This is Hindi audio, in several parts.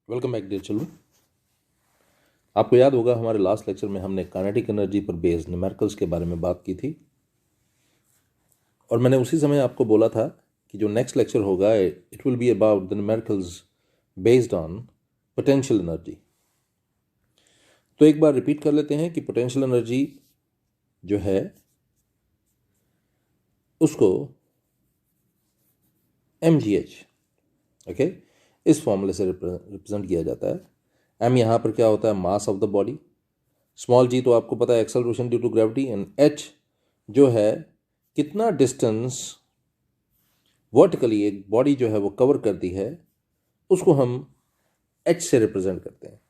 Welcome back dear children. आपको याद होगा हमारे लास्ट लेक्चर में हमने काइनेटिक एनर्जी पर बेस्ड न्यूमेरिकल्स के बारे में बात की थी और मैंने उसी समय आपको बोला था कि जो नेक्स्ट लेक्चर होगा it will be about the numericals based on potential energy. तो एक बार रिपीट कर लेते हैं कि पोटेंशियल एनर्जी जो है उसको mgh ओके इस फॉर्मूले से रिप्रेजेंट किया जाता है। m यहाँ पर क्या होता है, mass of the body. Small g तो आपको पता है acceleration due to gravity, and h जो है कितना डिस्टेंस वर्टिकली एक बॉडी जो है वो कवर करती है उसको हम h से रिप्रेजेंट करते हैं।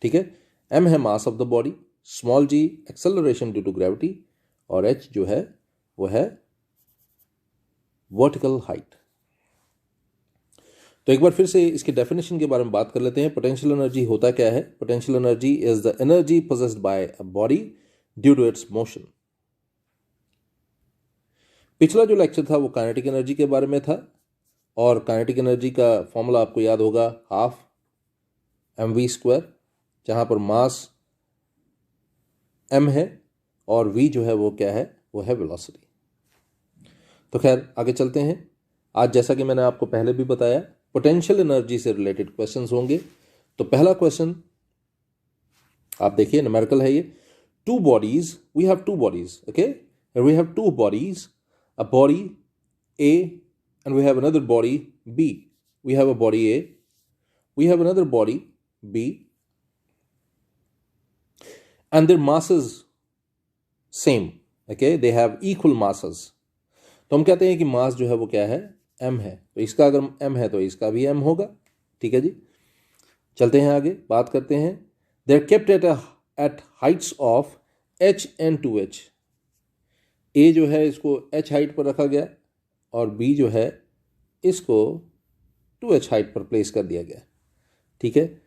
ठीक है, m है mass of the body, small g acceleration due to gravity और h जो है वो है वर्टिकल हाइट। तो एक बार फिर से इसके डेफिनेशन के बारे में बात कर लेते हैं। पोटेंशियल एनर्जी होता क्या है? Potential energy is the energy possessed by a body due to its motion. पिछला जो लेक्चर था वो काइनेटिक एनर्जी के बारे में था और काइनेटिक एनर्जी का फॉर्मूला आपको याद होगा, हाफ mv², जहां पर मास m है और v जो है वो क्या है, वो है वेलोसिटी। तो खैर आगे चलते हैं। आज जैसा कि मैंने आपको पहले भी बताया पोटेंशियल एनर्जी से रिलेटेड क्वेश्चंस होंगे। तो पहला क्वेश्चन आप देखिए, न्यूमेरिकल है ये। Two bodies, we have two bodies, okay, we have two bodies, a body A and we have another body B. We have a body A, we have another body B, and their masses same, okay, they have equal masses. तो हम कहते हैं कि मास जो है वो क्या है, m है। तो इसका अगर m है तो इसका भी m होगा। ठीक है जी, चलते हैं आगे, बात करते हैं। They are kept at heights of h and 2h। a जो है इसको h हाइट पर रखा गया और b जो है इसको 2h हाइट पर प्लेस कर दिया गया। ठीक है,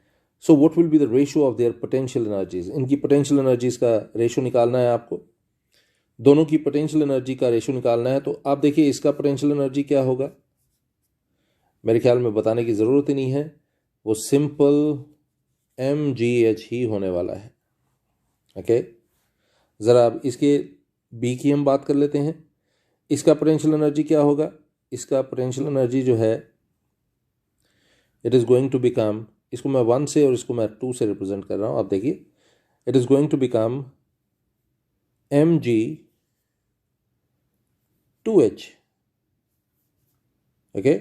so what will be the ratio of their potential energies. इनकी पोटेंशियल एनर्जीज का रेशियो निकालना है आपको, दोनों की पोटेंशियल एनर्जी का रेशियो निकालना है। तो आप देखिए इसका पोटेंशियल एनर्जी क्या होगा, मेरे ख्याल में बताने की ज़रूरत ही नहीं है, वो सिंपल mgh ही होने वाला है। ओके, ज़रा अब इसके b की हम बात कर लेते हैं। इसका पोटेंशियल एनर्जी क्या होगा? इसका पोटेंशियल एनर्जी जो है it is going to become, इसको मैं 1 से और इसको मैं 2 से रिप्रेजेंट कर रहा हूँ। आप देखिए, it is going to become mg 2h, okay,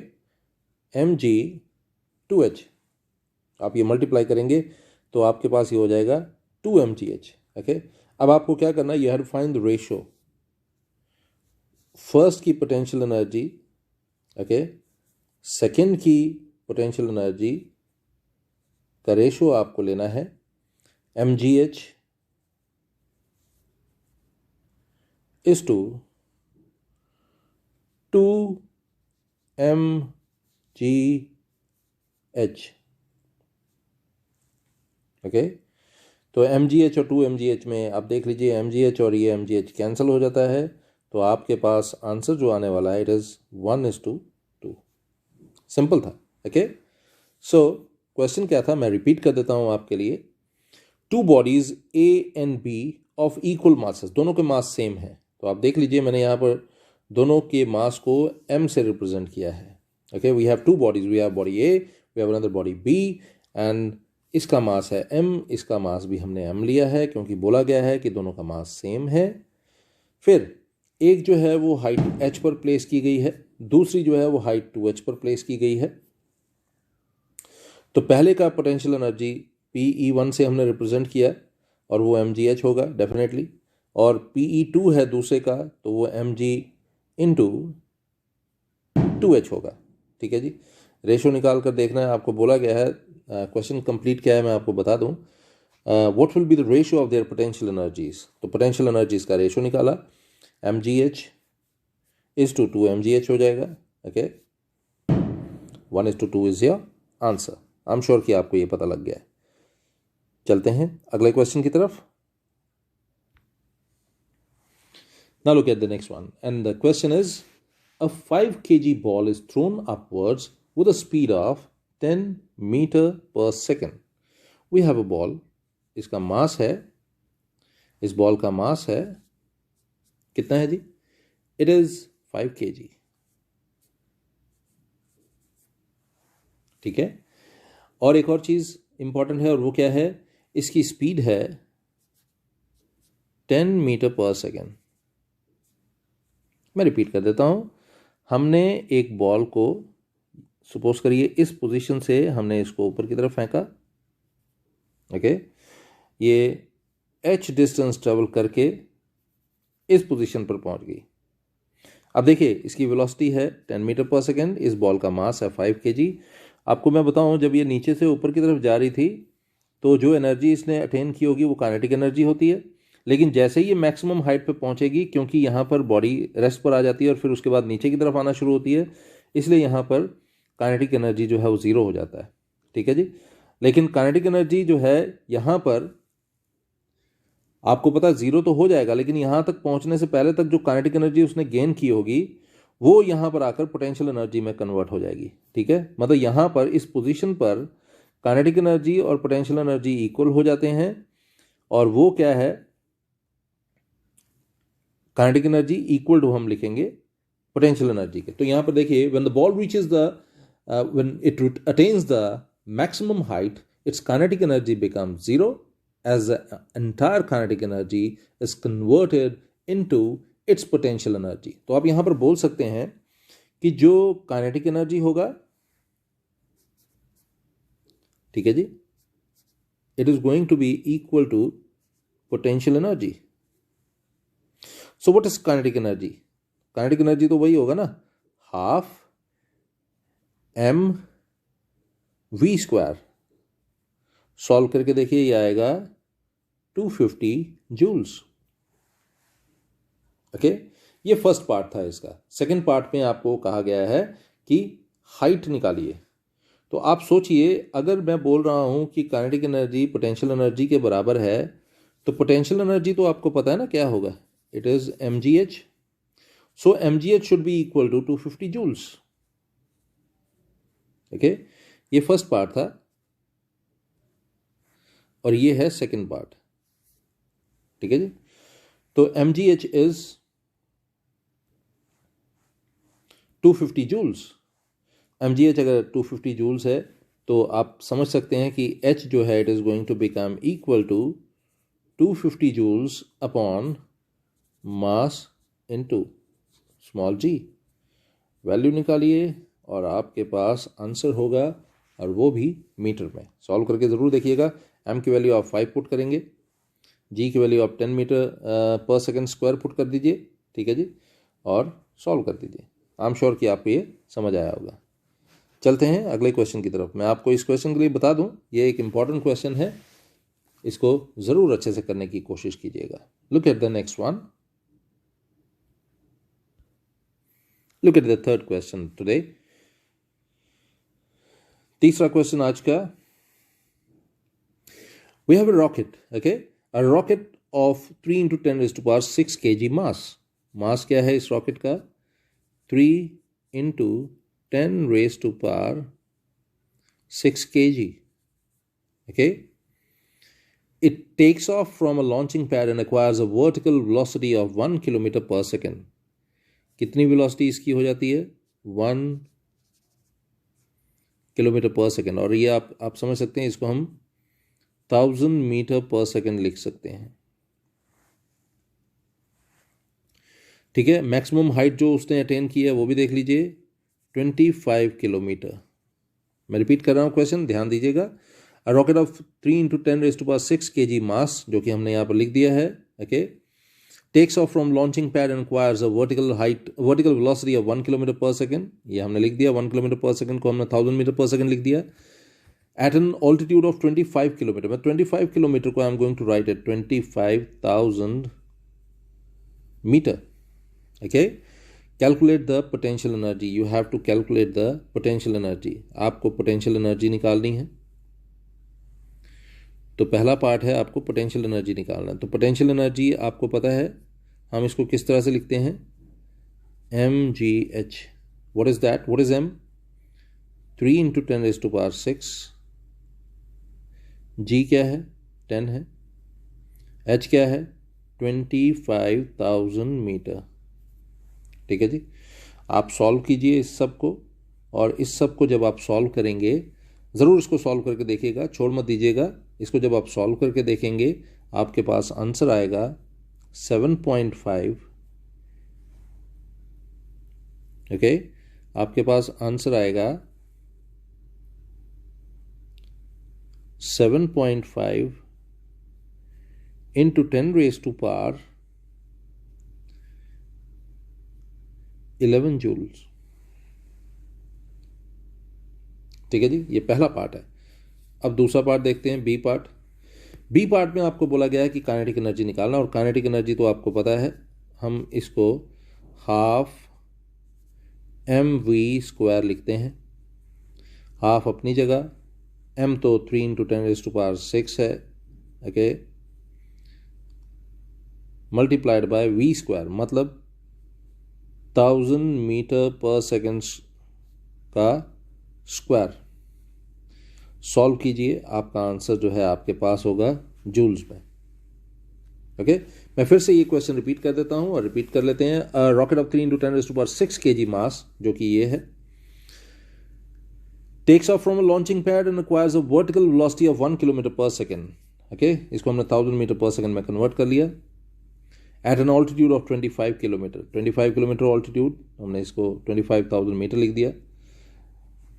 mg 2h। आप ये मल्टीप्लाई करेंगे तो आपके पास ये हो जाएगा 2mgh। ओके, अब आपको क्या करना है, you have to find the ratio. First की पोटेंशियल एनर्जी, ओके, सेकेंड की पोटेंशियल एनर्जी का रेशियो आपको लेना है mgh is to 2mgh। Okay, तो mgh और 2mgh में आप देख लीजिए, mgh और ये mgh कैंसिल हो जाता है, तो आपके पास आंसर जो आने वाला है इट इज़ 1:2। सिंपल था। ओके, सो क्वेश्चन क्या था, मैं रिपीट कर देता हूं आपके लिए। Two bodies A and B of equal masses, दोनों के मास सेम है। तो आप देख लीजिए मैंने यहाँ पर दोनों के मास को m से रिप्रेजेंट किया है। Okay, we have two bodies, we have body A, we have another body B, and इसका मास है m, इसका मास भी हमने m लिया है क्योंकि बोला गया है कि दोनों का मास सेम है। फिर एक जो है वो हाइट h पर प्लेस की गई है, दूसरी जो है वो हाइट 2h पर प्लेस की गई है। तो पहले का पोटेंशियल एनर्जी PE1 से हमने रिप्रेजेंट किया और वो mgh होगा डेफिनेटली, और PE2 है दूसरे का तो वो mg इंटू 2h होगा। ठीक है जी, रेशो निकाल कर देखना है, आपको बोला गया है। क्वेश्चन कंप्लीट क्या है मैं आपको बता दूं। What will be the ratio of their potential energies. तो पोटेंशियल एनर्जीज का रेशियो निकाला, mgh इज टू 2mgh हो जाएगा। Okay, 1:2 is your answer. I am sure कि आपको ये पता लग गया है। चलते हैं अगले क्वेश्चन की तरफ। Now look at the next one, and the question is, a 5 kg ball is thrown upwards with a speed of 10 metre पर second. We have a ball, इसका मास है, इस बॉल का मास है कितना है जी? It is 5 kg। ठीक है, और एक और चीज इंपॉर्टेंट है, और वो क्या है? इसकी स्पीड है 10 मीटर पर सेकेंड। मैं रिपीट कर देता हूं, हमने एक बॉल को सपोज करिए इस पोजीशन से हमने इसको ऊपर की तरफ फेंका, ओके, ये h डिस्टेंस ट्रेवल करके इस पोजीशन पर पहुंच गई। अब देखिए इसकी वेलोसिटी है 10 मीटर पर सेकेंड, इस बॉल का मास है 5 kg। आपको मैं बताऊं, जब ये नीचे से ऊपर की तरफ जा रही थी तो जो एनर्जी इसने अटेन की होगी वो काइनेटिक एनर्जी होती है, लेकिन जैसे ही ये मैक्सिमम हाइट पे पहुंचेगी, क्योंकि यहाँ पर बॉडी रेस्ट पर आ जाती है और फिर उसके बाद नीचे की तरफ आना शुरू होती है, इसलिए यहाँ पर काइनेटिक एनर्जी जो है वो ज़ीरो हो जाता है। ठीक है जी, लेकिन काइनेटिक एनर्जी जो है यहाँ पर आपको पता ज़ीरो तो हो जाएगा, लेकिन यहाँ तक पहुँचने से पहले तक जो काइनेटिक एनर्जी उसने गेन की होगी वो यहाँ पर आकर पोटेंशियल एनर्जी में कन्वर्ट हो जाएगी। ठीक है, मतलब यहाँ पर इस पोजीशन पर काइनेटिक एनर्जी और पोटेंशियल एनर्जी इक्वल हो जाते हैं, और वो क्या है? काइनेटिक एनर्जी इक्वल टू हम लिखेंगे पोटेंशियल एनर्जी के। तो यहाँ पर देखिए, when the ball reaches when it attains the maximum height, it's kinetic energy becomes zero as the entire kinetic energy is converted into its potential energy। तो आप यहां पर बोल सकते हैं कि जो काइनेटिक एनर्जी होगा, ठीक है जी, it is going to be equal to potential energy. So what is kinetic energy? Kinetic energy तो वही होगा ना, हाफ mv²। सॉल्व करके देखिए, ये आएगा 250 जूल्स। ओके, ये फर्स्ट पार्ट था इसका। सेकंड पार्ट में आपको कहा गया है कि हाइट निकालिए। तो आप सोचिए, अगर मैं बोल रहा हूं कि काइनेटिक एनर्जी पोटेंशियल एनर्जी के बराबर है, तो पोटेंशियल एनर्जी तो आपको पता है ना क्या होगा, it is mgh। So mgh should be equal to 250 joules. Okay, ये फर्स्ट पार्ट था और ये है सेकंड पार्ट। ठीक है जी, तो mgh इज 250 जूल्स। mgh अगर 250 जूल्स है तो आप समझ सकते हैं कि h जो है it is going to become equal to 250 joules upon mass into small g। Value निकालिए और आपके पास आंसर होगा, और वो भी मीटर में। सॉल्व करके ज़रूर देखिएगा। m की वैल्यू आप 5 पुट करेंगे, g की वैल्यू आप 10 मीटर पर सेकेंड स्क्वायर पुट कर दीजिए। ठीक है जी, और सॉल्व कर दीजिए। आई एम श्योर कि आपको ये समझ आया होगा। चलते हैं अगले क्वेश्चन की तरफ। मैं आपको इस क्वेश्चन के लिए बता दूं, ये एक इंपॉर्टेंट क्वेश्चन है, इसको ज़रूर अच्छे से करने की कोशिश कीजिएगा। Look at the next one. Look at the third question today. तीसरा क्वेश्चन आज का, we have a rocket, okay, a rocket of 3 into 10 raised to power 6 kg mass। मास क्या है इस रॉकेट का? 3 into 10 raised to power 6 kg। okay, it takes off from a launching pad and acquires a vertical velocity of 1 kilometer per second। कितनी वेलोसिटी इसकी हो जाती है? 1 किलोमीटर पर सेकेंड। और ये आप समझ सकते हैं, इसको हम 1000 मीटर पर सेकेंड लिख सकते हैं। ठीक है, मैक्सिमम हाइट जो उसने अटेन की है वो भी देख लीजिए, 25 किलोमीटर। मैं रिपीट कर रहा हूँ क्वेश्चन, ध्यान दीजिएगा। A rocket of 3 into 10 raised to power 6 kg mass, जो कि हमने यहाँ पर लिख दिया है, okay, takes off from launching pad and acquires a vertical velocity of 1 kilometre per second. ये हमने लिख दिया, 1 किलोमीटर पर सेकेंड को हमने 1000 मीटर पर सेकेंड लिख दिया। At an altitude of 25 kilometre, मैं 25 किलोमीटर को I am going to write at 25,000 metre. Okay, calculate the potential energy. You have to calculate the potential energy. आपको पोटेंशियल एनर्जी निकालनी है। तो पहला पार्ट है आपको पोटेंशियल एनर्जी निकालना है। तो पोटेंशियल एनर्जी आपको पता है, हम इसको किस तरह से लिखते हैं? mgh। What is that? What is m? 3 into 10⁻⁶, जी क्या है 10 है, एच क्या है 25,000 मीटर। ठीक है जी, आप सॉल्व कीजिए इस सब को, और इस सब को जब आप सॉल्व करेंगे, ज़रूर इसको सॉल्व करके देखिएगा, छोड़ मत दीजिएगा। इसको जब आप सॉल्व करके देखेंगे आपके पास आंसर आएगा 7.5। ओके, आपके पास आंसर आएगा 7.5 इंटू 10⁻11 जूल्स। ठीक है जी, ये पहला पार्ट है। अब दूसरा पार्ट देखते हैं, बी पार्ट। बी पार्ट में आपको बोला गया है कि काइनेटिक एनर्जी निकालना, और काइनेटिक एनर्जी तो आपको पता है, हम इसको हाफ mv² लिखते हैं। हाफ अपनी जगह, m तो 3 इंटू 10⁻⁶ है, ओके, मल्टीप्लाइड बाय v², मतलब 1000 मीटर पर सेकेंड का स्क्वायर। सॉल्व कीजिए, आपका आंसर जो है आपके पास होगा जूल्स में। ओके, मैं फिर से ये क्वेश्चन रिपीट कर देता हूं, और रिपीट कर लेते हैं। Rocket of 3 into 10⁻⁶ kg mass, जो कि ये है, takes off from a launching pad and acquires a vertical velocity of 1 kilometre per second. Okay, इसको हमने 1000 मीटर पर सेकेंड में कन्वर्ट कर लिया। At an altitude of 25 kilometre, 25 kilometre altitude, हमने इसको 25,000 मीटर लिख दिया।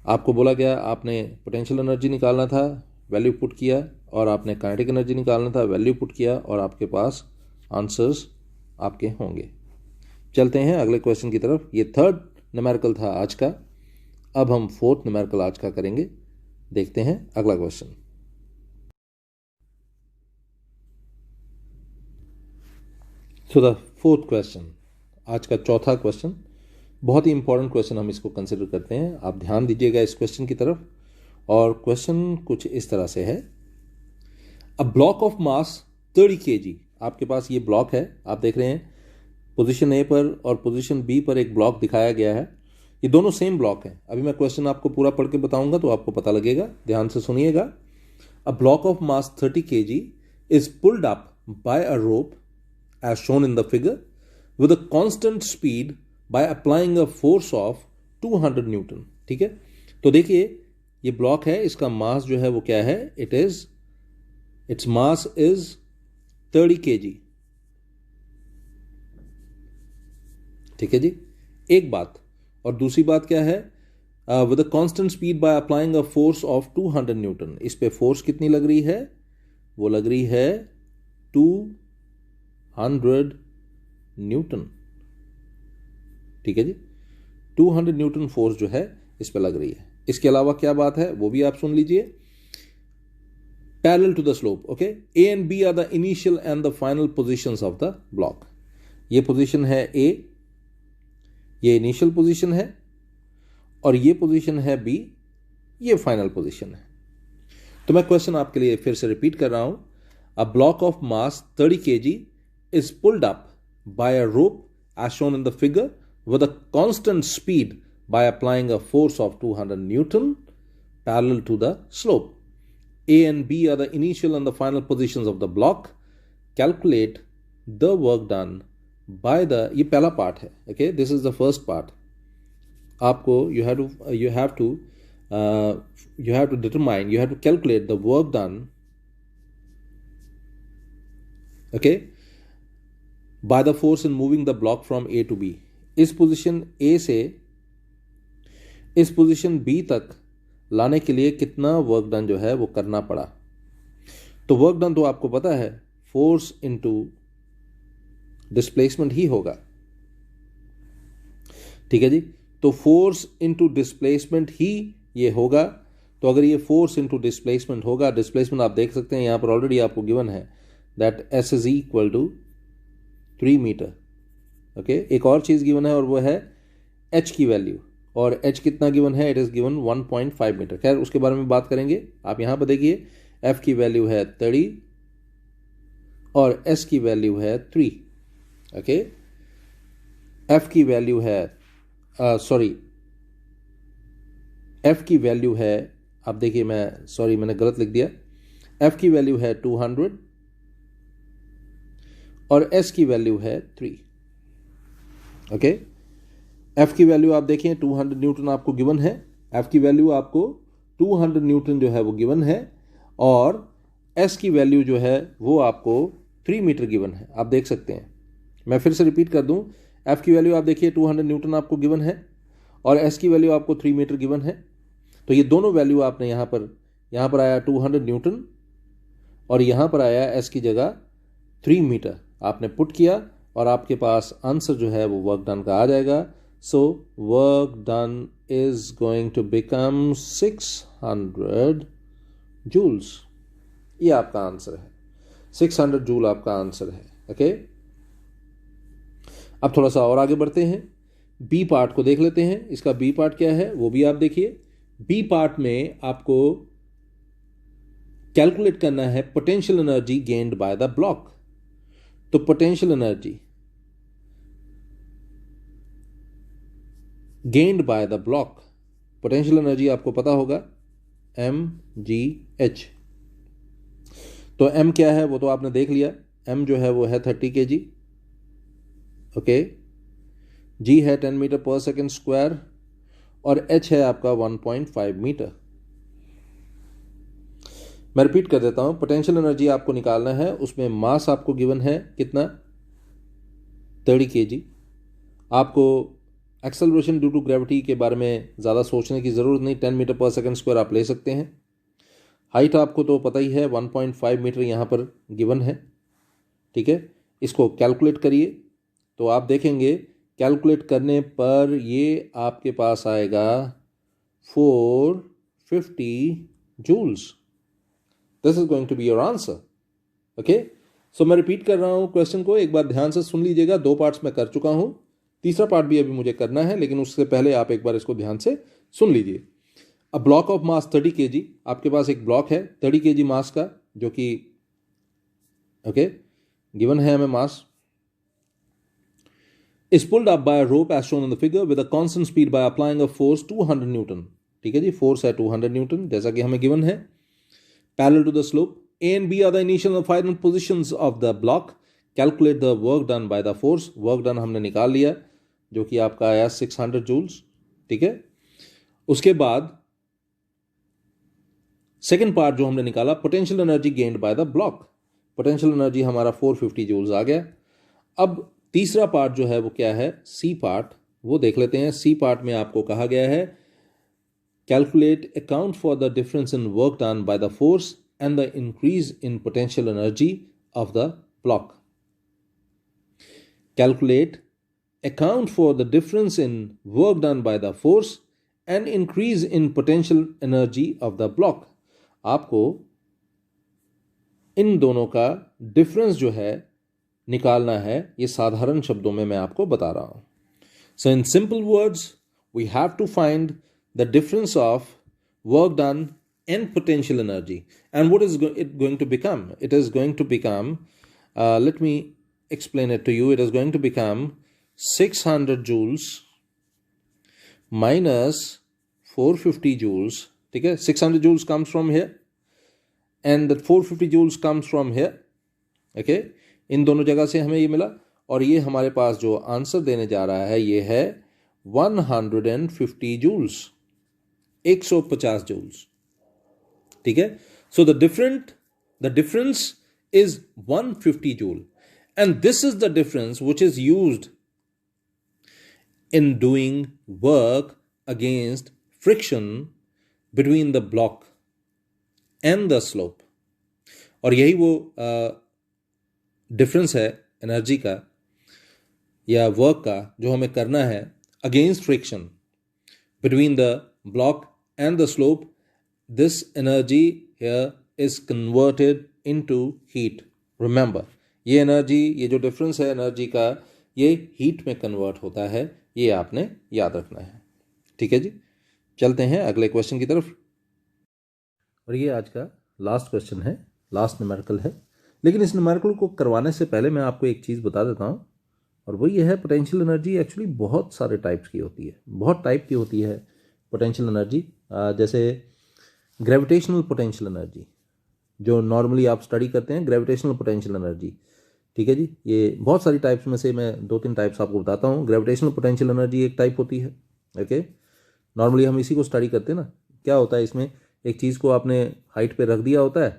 आपको बोला गया आपने पोटेंशियल एनर्जी निकालना था, वैल्यू पुट किया, और आपने काइनेटिक एनर्जी निकालना था, वैल्यू पुट किया, और आपके पास आंसर्स आपके होंगे। चलते हैं अगले क्वेश्चन की तरफ। ये थर्ड न्यूमेरिकल था आज का, अब हम फोर्थ न्यूमेरिकल आज का करेंगे। देखते हैं अगला question. So the fourth question, आज का चौथा क्वेश्चन, बहुत ही इंपॉर्टेंट क्वेश्चन हम इसको कंसिडर करते हैं। आप ध्यान दीजिएगा इस क्वेश्चन की तरफ, और क्वेश्चन कुछ इस तरह से है। A block of mass 30 kg, आपके पास ये ब्लॉक है, आप देख रहे हैं पोजीशन ए पर और पोजीशन बी पर एक ब्लॉक दिखाया गया है, ये दोनों सेम ब्लॉक हैं। अभी मैं क्वेश्चन आपको पूरा पढ़ के बताऊंगा तो आपको पता लगेगा, ध्यान से सुनिएगा। A block of mass 30 kg is pulled up by a rope as shown in the figure with a constant speed by applying a force of 200 Newton. ठीक है, तो देखिए ये ब्लॉक है, इसका मास जो है वो क्या है, इट्स मास इज 30 kg। ठीक है जी, एक बात। और दूसरी बात क्या है, with a constant speed by applying a force of 200 Newton. इस पे फोर्स कितनी लग रही है, वो लग रही है 200 न्यूटन। ठीक है जी, 200 न्यूटन फोर्स जो है इस पे लग रही है। इसके अलावा क्या बात है वो भी आप सुन लीजिए। Parallel to the slope, okay, A and B are the initial and the final positions of the block. ये पोजीशन है ए, ये इनिशियल पोजीशन है, और ये पोजीशन है बी, ये फाइनल पोजीशन है। तो मैं क्वेश्चन आपके लिए फिर से रिपीट कर रहा हूं। A block of mass 30 kg is pulled up by a rope as shown in the figure with a constant speed by applying a force of 200 Newton parallel to the slope. A and B are the initial and the final positions of the block. Calculate the work done by the, ये पहला पार्ट है, okay, this is the first part. आपको you have to calculate the work done, okay, by the force in moving the block from A to B. इस पोजीशन A से इस पोजीशन B तक लाने के लिए कितना वर्क डन जो है वो करना पड़ा। तो वर्क डन तो आपको पता है फोर्स इनटू डिस्प्लेसमेंट ही होगा। ठीक है जी, तो फोर्स इनटू डिस्प्लेसमेंट ही ये होगा। तो अगर ये फोर्स इनटू डिस्प्लेसमेंट होगा, डिस्प्लेसमेंट आप देख सकते हैं यहां पर ऑलरेडी आपको गिवन है, that S is equal to 3 metre. Okay, एक और चीज गिवन है और वो है H की वैल्यू, और H कितना गिवन है, इट इज गिवन 1.5 मीटर। खैर उसके बारे में बात करेंगे। आप यहां पर देखिए F की वैल्यू है 30 और S की वैल्यू है 3। ओके, F की वैल्यू है F की वैल्यू है, आप देखिए मैंने गलत लिख दिया, F की वैल्यू है 200 और S की वैल्यू है 3। ओके, F की वैल्यू आप देखें 200 न्यूटन आपको गिवन है, F की वैल्यू आपको 200 न्यूटन जो है वो गिवन है, और S की वैल्यू जो है वो आपको 3 मीटर गिवन है। आप देख सकते हैं, मैं फिर से रिपीट कर दूं, F की वैल्यू आप देखिए 200 न्यूटन आपको गिवन है और S की वैल्यू आपको 3 मीटर गिवन है। तो ये दोनों वैल्यू आपने यहाँ पर आया 200 न्यूटन और यहाँ पर आया S की जगह 3 मीटर, आपने पुट किया और आपके पास आंसर जो है वो वर्क डन का आ जाएगा। So work done is going to become 600 joules. ये आपका आंसर है, 600 जूल आपका आंसर है। ओके, अब थोड़ा सा और आगे बढ़ते हैं, बी पार्ट को देख लेते हैं। इसका बी पार्ट क्या है वो भी आप देखिए। बी पार्ट में आपको कैलकुलेट करना है potential energy gained by the block. तो potential energy gained by the block, potential energy आपको पता होगा mgh। तो m क्या है वो तो आपने देख लिया, m जो है वो है 30 kg। ओके, g है 10 मीटर पर सेकेंड स्क्वायर और h है आपका 1.5 मीटर। मैं रिपीट कर देता हूं, पोटेंशियल एनर्जी आपको निकालना है, उसमें मास आपको गिवन है कितना 30 kg। आपको एक्सेलरेशन ड्यू टू ग्रेविटी के बारे में ज़्यादा सोचने की ज़रूरत नहीं, 10 मीटर पर सेकेंड स्क्वायर आप ले सकते हैं। हाइट आपको तो पता ही है 1.5 मीटर यहाँ पर गिवन है। ठीक है, इसको कैलकुलेट करिए तो आप देखेंगे कैलकुलेट करने पर ये आपके पास आएगा 450 joules. This is going to be your answer. Okay, so मैं रिपीट कर रहा हूं क्वेश्चन को, एक बार ध्यान से सुन लीजिएगा। 2 पार्ट्स में कर चुका हूं, तीसरा पार्ट भी अभी मुझे करना है, लेकिन उससे पहले आप एक बार इसको ध्यान से सुन लीजिए। A block of mass 30 kg, आपके पास एक ब्लॉक है 30 kg मास का, जो कि ओके गिवन है हमें मास, is pulled up by a rope as shown in the figure with a constant speed by applying a force 200 Newton. ठीक है जी, फोर्स है 200 न्यूटन जैसा कि हमें गिवन है। Parallel to the slope, A and B are the initial and final positions of the block, calculate the work done by the force। Work done हमने निकाल लिया जो कि आपका आया 600 जूल्स। ठीक है, उसके बाद सेकेंड पार्ट जो हमने निकाला potential energy gained by the block, potential energy हमारा 450 जूल्स आ गया। अब तीसरा पार्ट जो है वो क्या है, सी पार्ट, वो देख लेते हैं। सी पार्ट में आपको कहा गया है calculate account for the difference in work done by the force and the increase in potential energy of the block. Calculate account for the difference in work done by the force and increase in potential energy of the block. आपको इन दोनों का डिफरेंस जो है निकालना है, ये साधारण शब्दों में मैं आपको बता रहा हूं। So in simple words we have to find the difference of work done and potential energy, and what is it going to become? It is going to become, let me explain it to you, it is going to become 600 joules minus 450 joules. ठीक है, 600 joules comes from here and that 450 joules comes from here. okay, इन दोनों जगह से हमें ये मिला और ये हमारे पास जो आंसर देने जा रहा है ये है 150 joules, 150 joules. ठीक है, so the difference is 150 joule. And this is the difference which is used in doing work against friction between the block and the slope. और यही वो डिफरेंस है एनर्जी का या वर्क का जो हमें करना है against friction between the block and the slope. This energy here is converted into heat. Remember, ये एनर्जी, ये जो डिफरेंस है एनर्जी का, ये हीट में कन्वर्ट होता है, ये आपने याद रखना है। ठीक है जी, चलते हैं अगले क्वेश्चन की तरफ। और ये आज का लास्ट क्वेश्चन है, लास्ट न्यूमेरिकल है, लेकिन इस न्यूमेरिकल को करवाने से पहले मैं आपको एक चीज़ बता देता हूँ, और वो ये है पोटेंशियल एनर्जी एक्चुअली बहुत सारे टाइप्स की होती है, बहुत टाइप की होती है। पोटेंशियल एनर्जी, जैसे ग्रेविटेशनल पोटेंशियल एनर्जी जो नॉर्मली आप स्टडी करते हैं, ग्रेविटेशनल पोटेंशियल एनर्जी, ठीक है जी। ये बहुत सारी टाइप्स में से मैं 2-3 टाइप्स आपको बताता हूँ। ग्रेविटेशनल पोटेंशियल एनर्जी एक टाइप होती है, ओके। नॉर्मली हम इसी को स्टडी करते हैं ना। क्या होता है इसमें, एक चीज़ को आपने हाइट पे रख दिया होता है,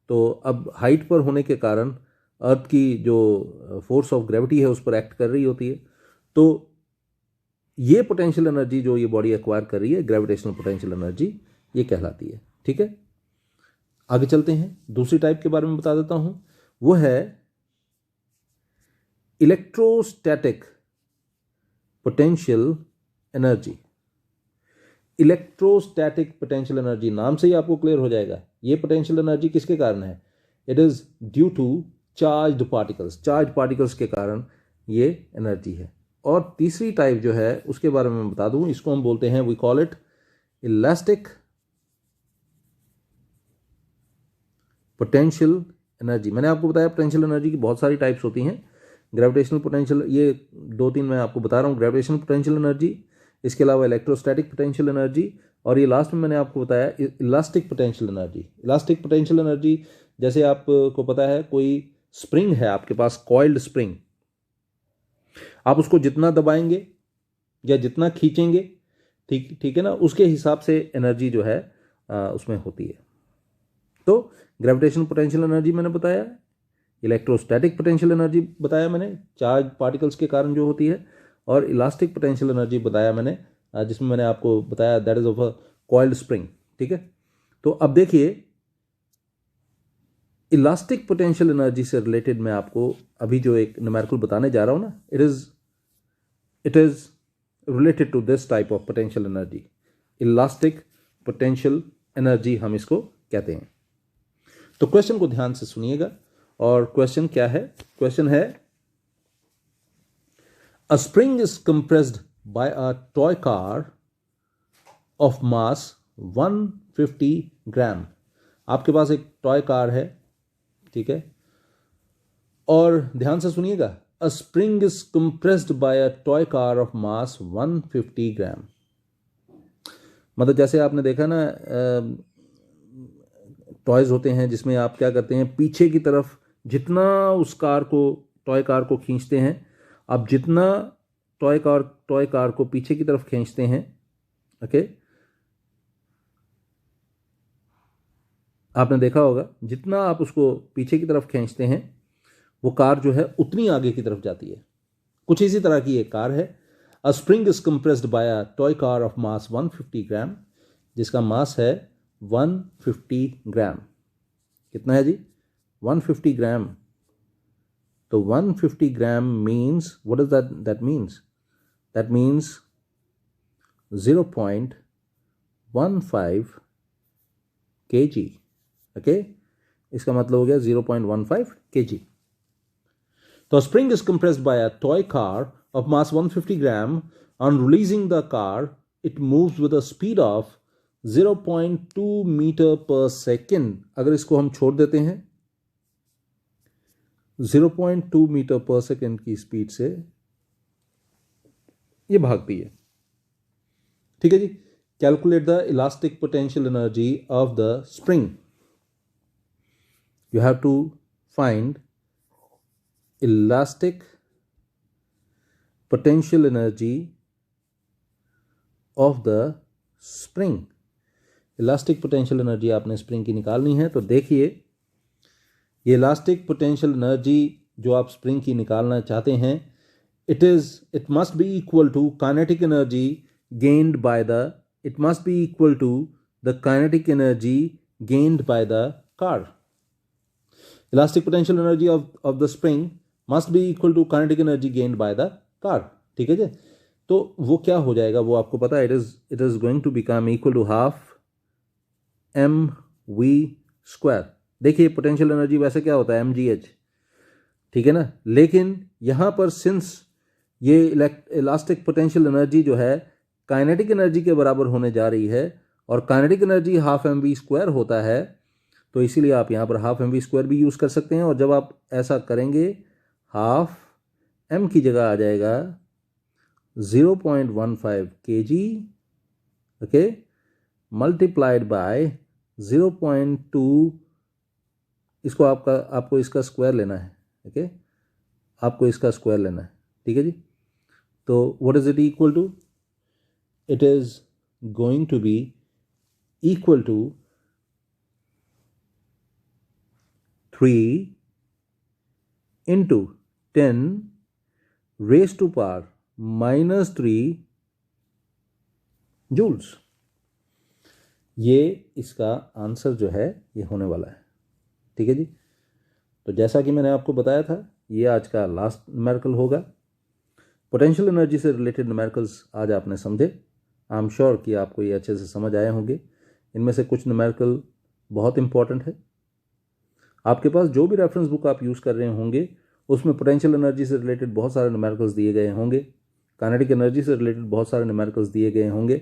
तो अब हाइट पर होने के कारण अर्थ की जो फोर्स ऑफ ग्रेविटी है उस पर एक्ट कर रही होती है, तो ये पोटेंशियल एनर्जी जो ये बॉडी एक्वायर कर रही है, ग्रेविटेशनल पोटेंशियल एनर्जी, ये कहलाती है, ठीक है। आगे चलते हैं, दूसरी टाइप के बारे में बता देता हूं, वो है electrostatic potential energy. Electrostatic potential energy, नाम से ही आपको क्लियर हो जाएगा ये पोटेंशियल एनर्जी किसके कारण है। It is due to charged particles, charge particles के कारण ये एनर्जी है। और तीसरी टाइप जो है उसके बारे में मैं बता दूं, इसको हम बोलते हैं, we call it elastic potential energy. मैंने आपको बताया पोटेंशियल एनर्जी की बहुत सारी टाइप्स होती हैं। ग्रेविटेशनल पोटेंशियल, ये 2-3 मैं आपको बता रहा हूँ, ग्रेविटेशनल पोटेंशियल एनर्जी, इसके अलावा इलेक्ट्रोस्टैटिक पोटेंशियल एनर्जी, और ये लास्ट में मैंने आपको बताया elastic potential energy. Elastic potential energy, जैसे आपको पता है कोई स्प्रिंग है आपके पास, कॉइल्ड स्प्रिंग, आप उसको जितना दबाएंगे या जितना खींचेंगे, ठीक है ना, उसके हिसाब से एनर्जी जो है उसमें होती है। तो ग्रेविटेशनल पोटेंशियल एनर्जी मैंने बताया, इलेक्ट्रोस्टैटिक पोटेंशियल एनर्जी बताया मैंने, चार्ज पार्टिकल्स के कारण जो होती है, और इलास्टिक पोटेंशियल एनर्जी बताया मैंने, जिसमें मैंने आपको बताया that is of a coiled spring, ठीक है। तो अब देखिए, इलास्टिक पोटेंशियल एनर्जी से रिलेटेड मैं आपको अभी जो एक न्यूमेरिकल बताने जा रहा हूं ना, it is related to this type of potential energy. Elastic potential energy हम इसको कहते हैं। तो क्वेश्चन को ध्यान से सुनिएगा, और क्वेश्चन क्या है, क्वेश्चन है, a spring is compressed by a toy car of mass 150 gram. आपके पास एक टॉय कार है, ठीक है, और ध्यान से सुनिएगा, a spring is compressed by a toy car of mass 150 gram. मतलब जैसे आपने देखा ना, टॉयज होते हैं जिसमें आप क्या करते हैं, पीछे की तरफ जितना उस कार को, टॉय कार को खींचते हैं, आप जितना टॉय कार को पीछे की तरफ खींचते हैं, ओके, आपने देखा होगा जितना आप उसको पीछे की तरफ खींचते हैं, वो कार जो है उतनी आगे की तरफ जाती है। कुछ इसी तरह की एक कार है। A spring is compressed by a toy car of mass 150 gram, जिसका मास है 150 ग्राम। कितना है जी? 150 ग्राम। तो 150 gram means, what is that means? That means 0.15 kg। Okay, इसका मतलब हो गया 0.15 kg। तो spring is compressed by a toy car of mass 150 gram. On releasing the car, it moves with a speed of 0.2 meter per second. अगर इसको हम छोड़ देते हैं 0.2 मीटर पर सेकेंड की स्पीड से ये भागती है, ठीक है जी। Calculate the elastic potential energy of the spring. You have to find elastic potential energy of the spring। Elastic potential energy आपने स्प्रिंग की निकालनी है। तो देखिए, ये इलास्टिक पोटेंशियल एनर्जी जो आप स्प्रिंग की निकालना चाहते हैं, it must be equal to kinetic energy gained by the kinetic energy gained by the car। Elastic potential energy of the spring must be equal to kinetic energy gained by the car। ठीक है जी। तो वो क्या हो जाएगा वो आपको पता है, it is going to become equal to half mv square। देखिए पोटेंशियल एनर्जी वैसे क्या होता है, mgh, ठीक है ना। लेकिन यहां पर सिंस ये इलास्टिक पोटेंशियल एनर्जी जो है काइनेटिक एनर्जी के बराबर होने जा रही है, और kinetic energy half mv square होता है, तो इसीलिए आप यहाँ पर हाफ mv स्क्वायर भी यूज़ कर सकते हैं। और जब आप ऐसा करेंगे, हाफ m की जगह आ जाएगा 0.15 kg ओके, मल्टीप्लाइड बाय 0.2, इसको आपको इसका स्क्वायर लेना है। ओके, आपको इसका स्क्वायर लेना है, ठीक है जी। तो what is it equal to? It is going to be equal to 3 into 10 raised to power -3 joules. ये इसका आंसर जो है ये होने वाला है, ठीक है जी। तो जैसा कि मैंने आपको बताया था, ये आज का लास्ट न्यूमेरिकल होगा। पोटेंशियल एनर्जी से रिलेटेड न्यूमेरिकल्स आज आपने समझे। आई एम श्योर कि आपको ये अच्छे से समझ आए होंगे। इनमें से कुछ न्यूमेरिकल बहुत इंपॉर्टेंट है। आपके पास जो भी रेफरेंस बुक आप यूज़ कर रहे होंगे उसमें पोटेंशियल एनर्जी से रिलेटेड बहुत सारे न्यूमेरिकल्स दिए गए होंगे, काइनेटिक एनर्जी से रिलेटेड बहुत सारे न्यूमेरिकल्स दिए गए होंगे।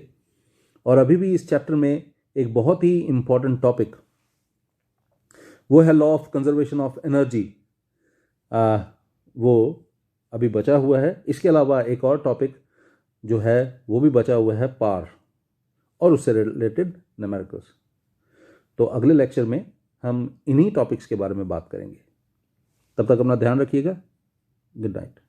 और अभी भी इस चैप्टर में एक बहुत ही इंपॉर्टेंट टॉपिक वो है law of conservation of energy, वो अभी बचा हुआ है। इसके अलावा एक और टॉपिक जो है वो भी बचा हुआ है, पावर और उससे रिलेटेड न्यूमेरिकल्स। तो अगले लेक्चर में हम इन्हीं टॉपिक्स के बारे में बात करेंगे। तब तक अपना ध्यान रखिएगा। Good night.